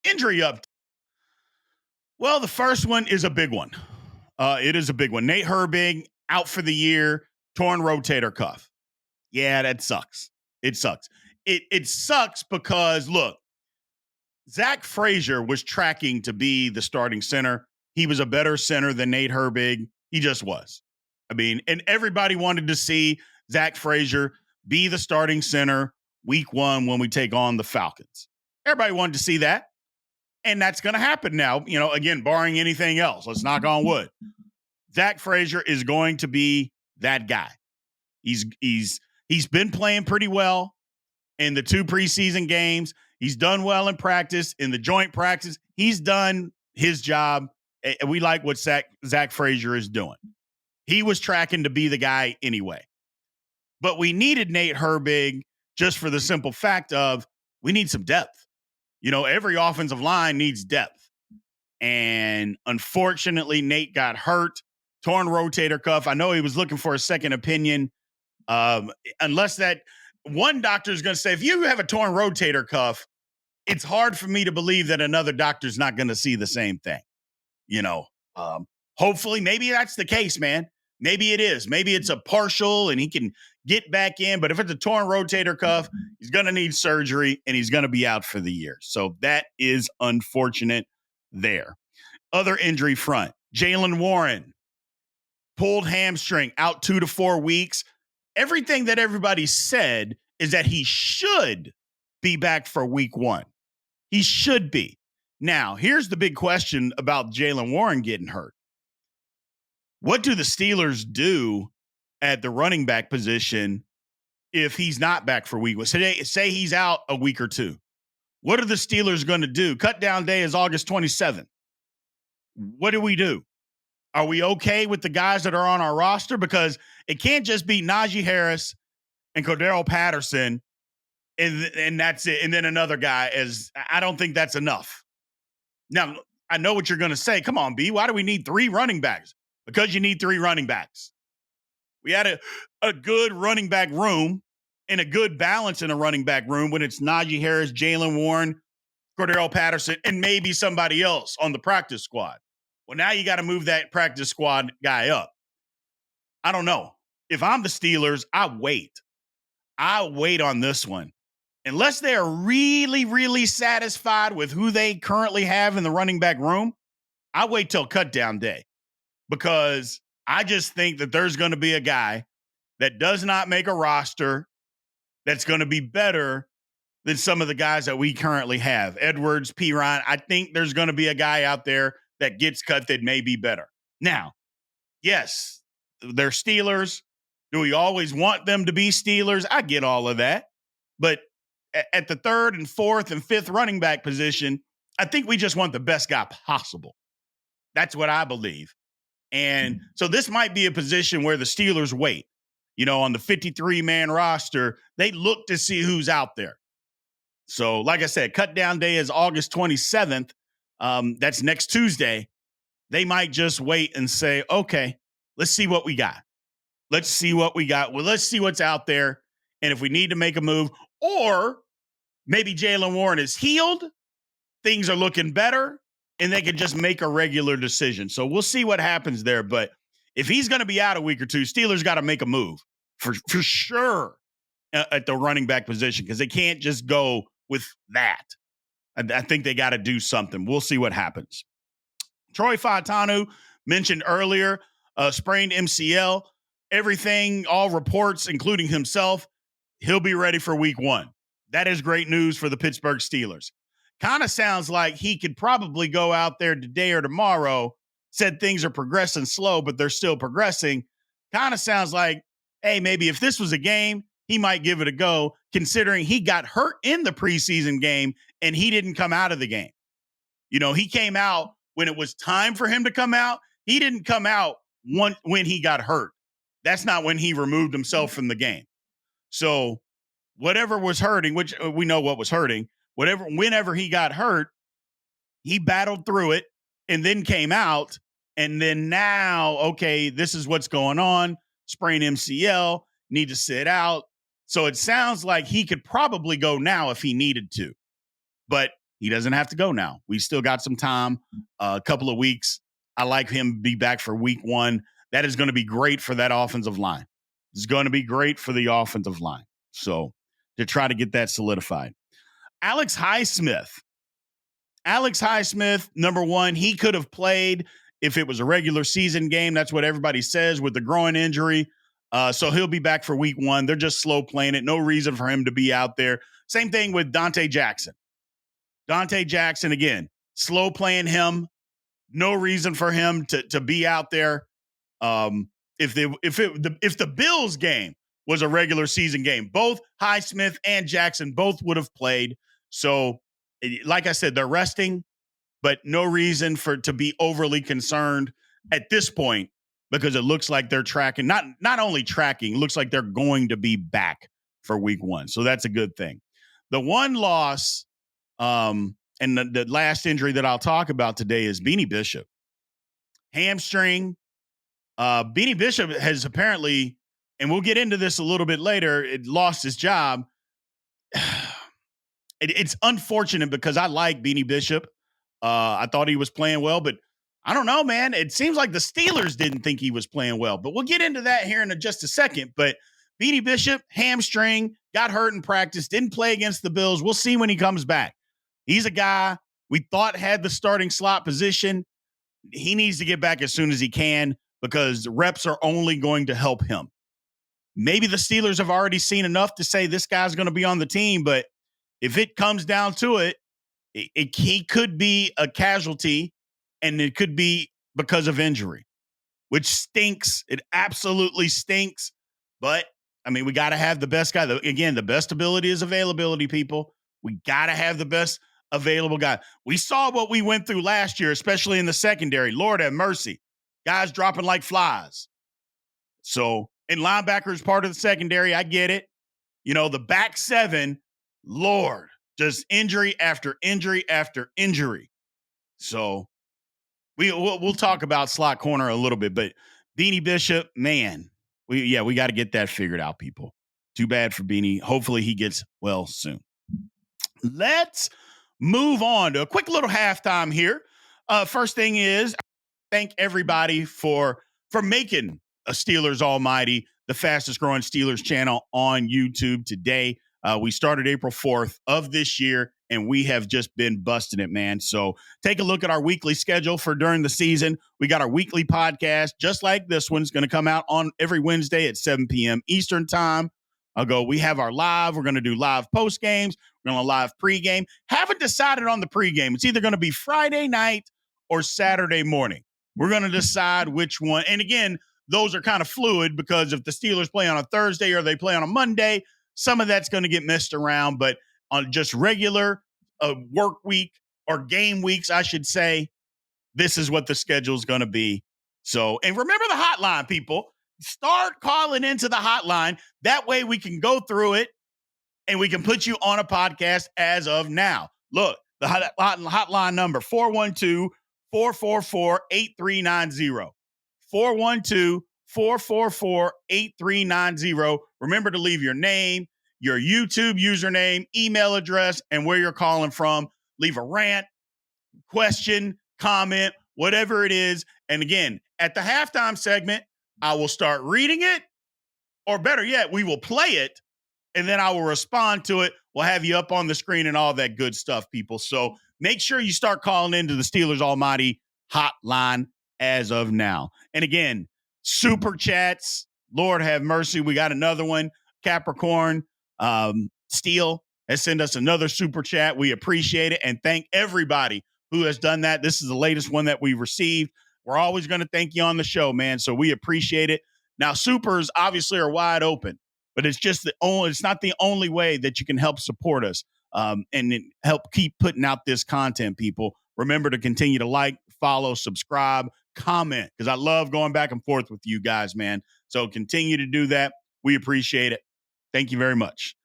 Injury up. Well, the first one is a big one. It is a big one. Nate Herbig out for the year, torn rotator cuff. Yeah, that sucks. It sucks. It sucks because look, Zach Frazier was tracking to be the starting center. He was a better center than Nate Herbig. He just was. I mean, and everybody wanted to see Zach Frazier be the starting center week one when we take on the Falcons. Everybody wanted to see that. And that's going to happen now, again, barring anything else. Let's knock on wood. Zach Frazier is going to be that guy. He's been playing pretty well in the 2 preseason games. He's done well in practice, in the joint practice. He's done his job. We like what Zach Frazier is doing. He was tracking to be the guy anyway. But we needed Nate Herbig just for the simple fact of we need some depth. Every offensive line needs depth. And unfortunately, Nate got hurt, torn rotator cuff. I know he was looking for a second opinion. Unless that one doctor is going to say, if you have a torn rotator cuff, it's hard for me to believe that another doctor's not going to see the same thing. Hopefully, maybe that's the case, man. Maybe it is. Maybe it's a partial and he can get back in. But if it's a torn rotator cuff, he's going to need surgery and he's going to be out for the year. So that is unfortunate there. Other injury front, Jaylen Warren, pulled hamstring, out 2 to 4 weeks. Everything that everybody said is that he should be back for week one. He should be. Now, here's the big question about Jaylen Warren getting hurt. What do the Steelers do at the running back position if he's not back for week one? Say he's out a week or two. What are the Steelers going to do? Cut down day is August 27th. What do we do? Are we okay with the guys that are on our roster? Because it can't just be Najee Harris and Cordarrelle Patterson and that's it. And then another guy I don't think that's enough. Now, I know what you're going to say. Come on, B. Why do we need 3 running backs? Because you need 3 running backs. We had a good running back room and a good balance in a running back room when it's Najee Harris, Jaylen Warren, Cordarrelle Patterson, and maybe somebody else on the practice squad. Well, now you got to move that practice squad guy up. I don't know. If I'm the Steelers, I wait. I wait on this one. Unless they're really, really satisfied with who they currently have in the running back room, I wait till cut down day. Because I just think that there's going to be a guy that does not make a roster that's going to be better than some of the guys that we currently have. Edwards, Perine. I think there's going to be a guy out there that gets cut that may be better. Now, yes, they're Steelers. Do we always want them to be Steelers? I get all of that. But at the 3rd and 4th and 5th running back position, I think we just want the best guy possible. That's what I believe. And so this might be a position where the Steelers wait. On the 53-man roster, they look to see who's out there. So, like I said, cut down day is August 27th. That's next Tuesday. They might just wait and say, okay, let's see what we got. Let's see what we got. Well, let's see what's out there. And if we need to make a move, or maybe Jaylen Warren is healed, things are looking better, and they can just make a regular decision. So we'll see what happens there. But if he's going to be out a week or two, Steelers got to make a move for sure at the running back position because they can't just go with that. I think they got to do something. We'll see what happens. Troy Fautanu mentioned earlier, sprained MCL. Everything, all reports, including himself, he'll be ready for week one. That is great news for the Pittsburgh Steelers. Kind of sounds like he could probably go out there today or tomorrow, said things are progressing slow, but they're still progressing. Kind of sounds like, hey, maybe if this was a game, he might give it a go, considering he got hurt in the preseason game and he didn't come out of the game. He came out when it was time for him to come out. He didn't come out when he got hurt. That's not when he removed himself from the game. So whatever was hurting, which we know what was hurting, whenever he got hurt, he battled through it and then came out. And then now, okay, this is what's going on. Sprain MCL, need to sit out. So it sounds like he could probably go now if he needed to. But He doesn't have to go now. We still got some time, a couple of weeks. I like him to be back for week 1. That is going to be great for that offensive line. It's going to be great for the offensive line. So to try to get that solidified. Alex Highsmith, number 1, he could have played if it was a regular season game. That's what everybody says with the groin injury. So he'll be back for week 1. They're just slow playing it. No reason for him to be out there. Same thing with Dante Jackson. Dante Jackson, again, slow playing him. No reason for him to be out there. If the Bills game was a regular season game, both Highsmith and Jackson both would have played. So, like I said, they're resting, but no reason to be overly concerned at this point because it looks like they're tracking. Not only tracking, it looks like they're going to be back for week 1. So that's a good thing. The one loss, and the last injury that I'll talk about today is Beanie Bishop. Hamstring. Beanie Bishop has apparently, and we'll get into this a little bit later, lost his job. It's unfortunate because I like Beanie Bishop. I thought he was playing well, but I don't know, man. It seems like the Steelers didn't think he was playing well, but we'll get into that here in just a second. But Beanie Bishop, hamstring, got hurt in practice, didn't play against the Bills. We'll see when he comes back. He's a guy we thought had the starting slot position. He needs to get back as soon as he can because reps are only going to help him. Maybe the Steelers have already seen enough to say this guy's going to be on the team, but if it comes down to it, he could be a casualty, and it could be because of injury, which stinks. It absolutely stinks. But, I mean, we got to have the best guy. Again, the best ability is availability, people. We got to have the best available guy. We saw what we went through last year, especially in the secondary. Lord have mercy. Guys dropping like flies. So, and linebackers part of the secondary, I get it. You know, the back 7, Lord, just injury after injury after injury. So we'll talk about slot corner a little bit, but Beanie Bishop, man, we got to get that figured out, people. Too bad for Beanie. Hopefully he gets well soon. Let's move on to a quick little halftime here. First thing is, thank everybody for making a Steelers Almighty the fastest growing Steelers channel on YouTube today. We started April 4th of this year, and we have just been busting it, man. So take a look at our weekly schedule for during the season. We got our weekly podcast, just like this one's going to come out on every Wednesday at 7 p.m. Eastern time. We have our live. We're going to do live post games. We're going to live pregame. Haven't decided on the pregame. It's either going to be Friday night or Saturday morning. We're going to decide which one. And again, those are kind of fluid because if the Steelers play on a Thursday or they play on a Monday, some of that's going to get messed around. But on just regular work week or game weeks, I should say, this is what the schedule is going to be. So, and remember the hotline, people. Start calling into the hotline. That way we can go through it and we can put you on a podcast as of now. Look, the hotline number, 412-444-8390. 412-444-8390. Remember to leave your name, your YouTube username, email address, and where you're calling from. Leave a rant, question, comment, whatever it is. And again, at the halftime segment, I will start reading it, or better yet, we will play it, and then I will respond to it. We'll have you up on the screen and all that good stuff, people. So make sure you start calling into the Steelers Almighty hotline as of now. And again, super chats, Lord have mercy. We got another one. Capricorn Steel has sent us another super chat. We appreciate it and thank everybody who has done that. This is the latest one that we received. We're always going to thank you on the show, man. So we appreciate it. Now, supers obviously are wide open, but it's not the only way that you can help support us and help keep putting out this content, people. Remember to continue to like, follow, subscribe, comment, because I love going back and forth with you guys, man. So continue to do that. We appreciate it. Thank you very much.